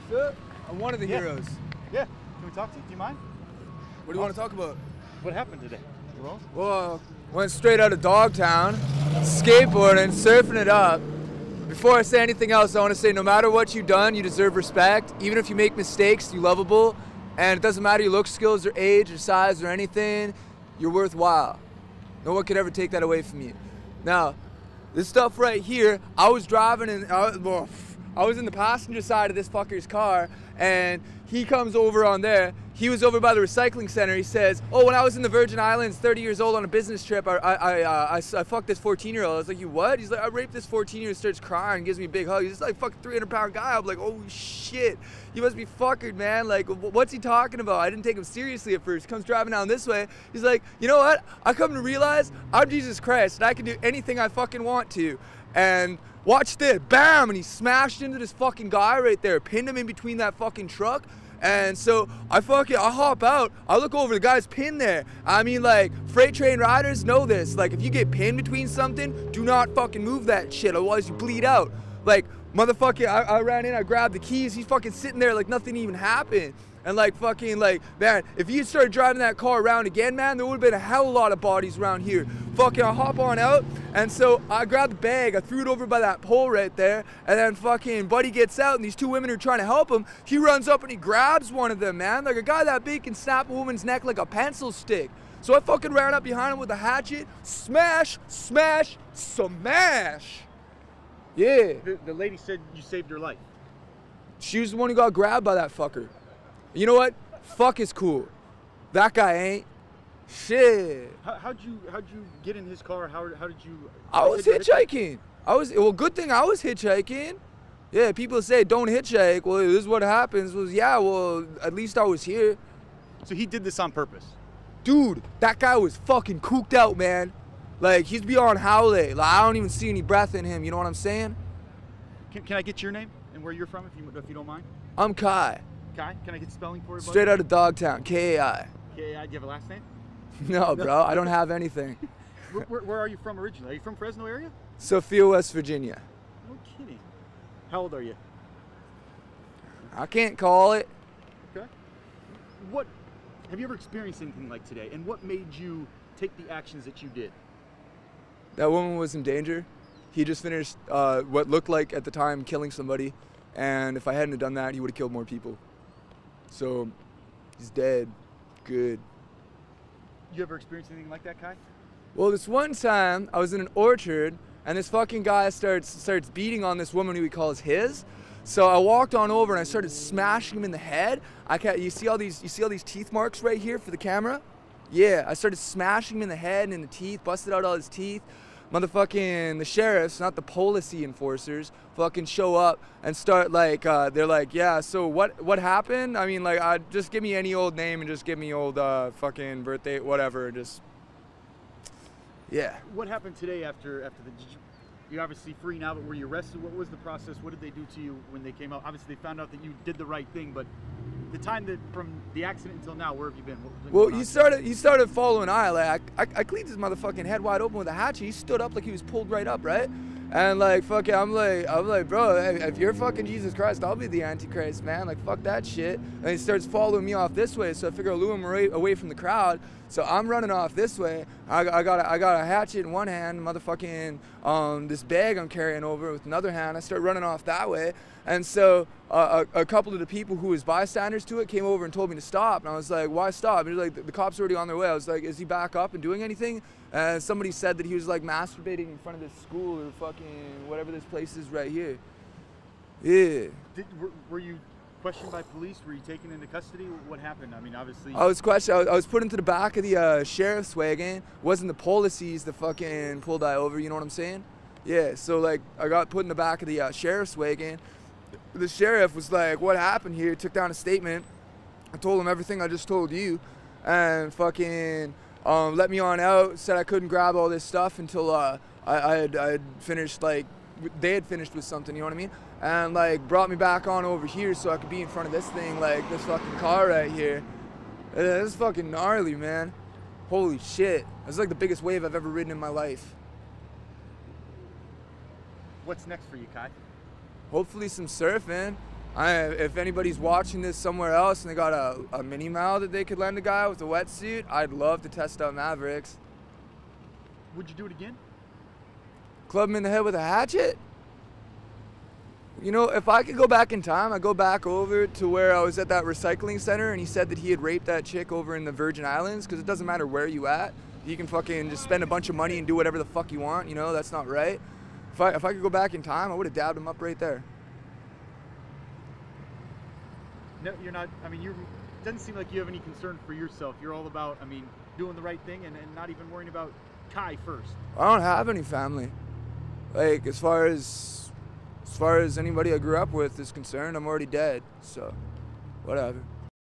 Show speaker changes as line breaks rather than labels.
What's up? I'm one of the heroes.
Yeah. Can we talk to you? Do you mind?
What do you want to talk about?
What happened today?
Well, went straight out of Dogtown, skateboarding, surfing it up. Before I say anything else, I want to say no matter what you've done, you deserve respect. Even if you make mistakes, you're lovable. And it doesn't matter your look, skills, or age, or size, or anything, you're worthwhile. No one could ever take that away from you. Now, this stuff right here, I was driving and I was in the passenger side of this fucker's car, and he comes over on there. He was over by the recycling center. He says, oh, when I was in the Virgin Islands, 30 years old on a business trip, I fucked this 14-year-old. I was like, you what? He's like, I raped this 14-year-old, starts crying, gives me a big hug. He's just like, fucking 300-pound guy. I'm like, oh shit, you must be fuckered, man. Like, what's he talking about? I didn't take him seriously at first. He comes driving down this way. He's like, you know what? I come to realize I'm Jesus Christ, and I can do anything I fucking want to. And watch this, bam, and he smashed into this fucking guy right there, pinned him in between that fucking truck. And so I hop out, I look over, the guy's pinned there. I mean, like, freight train riders know this. Like, if you get pinned between something, do not fucking move that shit, otherwise you bleed out. Like, motherfucker, I ran in, I grabbed the keys, he's fucking sitting there like nothing even happened. And like, fucking, like, man, if you started driving that car around again, man, there would have been a hell of a lot of bodies around here. Fucking, I hop on out, and so I grabbed the bag, I threw it over by that pole right there, and then fucking buddy gets out, and these two women are trying to help him. He runs up and he grabs one of them, man. Like, a guy that big can snap a woman's neck like a pencil stick. So I fucking ran up behind him with a hatchet, smash, smash, smash. Yeah.
The lady said you saved her life.
She was the one who got grabbed by that fucker. You know what? Fuck is cool. That guy ain't. Shit.
How'd you get in his car? How did you?
I was hitchhiking. Well, good thing I was hitchhiking. Yeah, people say don't hitchhike. Well, this is what happens. Was yeah, well, at least I was here.
So he did this on purpose.
Dude, that guy was fucking cooked out, man. Like, he's beyond howley. Like, I don't even see any breath in him. You know what I'm saying?
Can I get your name and where you're from, if you don't mind?
I'm Kai.
Kai? Can I get spelling for you, buddy?
Straight out of Dogtown, K-A-I.
K-A-I. Do you have a last name?
No, bro, I don't have anything.
Where are you from originally? Are you from Fresno area?
Sophia, West Virginia.
No kidding. How old are you?
I can't call it.
Okay. What have you ever experienced anything like today? And what made you take the actions that you did?
That woman was in danger. He just finished what looked like at the time killing somebody, and if I hadn't have done that, he would have killed more people. So he's dead. Good.
You ever experienced anything like that, Kai?
Well, this one time I was in an orchard, and this fucking guy starts beating on this woman who he calls his. So I walked on over and I started smashing him in the head. You see all these teeth marks right here for the camera? Yeah, I started smashing him in the head and in the teeth, busted out all his teeth. Motherfucking the sheriffs, not the policy enforcers, fucking show up and start like, they're like, yeah, so what happened? I mean, like, just give me any old name and just give me old fucking birthday, whatever, just, yeah.
What happened today after you're obviously free now, but were you arrested? What was the process? What did they do to you when they came out? Obviously they found out that you did the right thing, but the time that from the accident until now, where have you been?
Well, he started following I. Like, I cleaned his motherfucking head wide open with a hatchet. He stood up like he was pulled right up, right? And like, fucking, I'm like, bro, if you're fucking Jesus Christ, I'll be the Antichrist, man. Like, fuck that shit. And he starts following me off this way, so I figure I'll lure him away from the crowd. So I'm running off this way. I got a hatchet in one hand, motherfucking this bag I'm carrying over with another hand. I start running off that way. And so a couple of the people who was bystanders to it came over and told me to stop. And I was like, why stop? And he was like, the cops are already on their way. I was like, is he back up and doing anything? And somebody said that he was like masturbating in front of this school or fucking whatever this place is right here. Yeah.
Were you questioned by police? Were you taken into custody? What happened? I mean, obviously.
I was questioned. I was put into the back of the sheriff's wagon. It wasn't the policies that fucking pulled I over. You know what I'm saying? Yeah. So like, I got put in the back of the sheriff's wagon. The sheriff was like, "What happened here?" Took down a statement. I told him everything I just told you, and fucking let me on out. Said I couldn't grab all this stuff until I had finished, like they had finished with something. You know what I mean? And like brought me back on over here so I could be in front of this thing, like this fucking car right here. This is fucking gnarly, man. Holy shit. It's like the biggest wave I've ever ridden in my life.
What's next for you, Kai?
Hopefully some surfing. If anybody's watching this somewhere else and they got a mini Mal that they could lend a guy with a wetsuit, I'd love to test out Mavericks.
Would you do it again?
Club him in the head with a hatchet? You know, if I could go back in time, I'd go back over to where I was at that recycling center and he said that he had raped that chick over in the Virgin Islands, because it doesn't matter where you at. You can fucking just spend a bunch of money and do whatever the fuck you want, you know, that's not right. If I could go back in time, I would have dabbed him up right there.
No, you're not, I mean, it doesn't seem like you have any concern for yourself. You're all about, I mean, doing the right thing and not even worrying about Kai first.
I don't have any family. Like, as far as anybody I grew up with is concerned, I'm already dead, so whatever.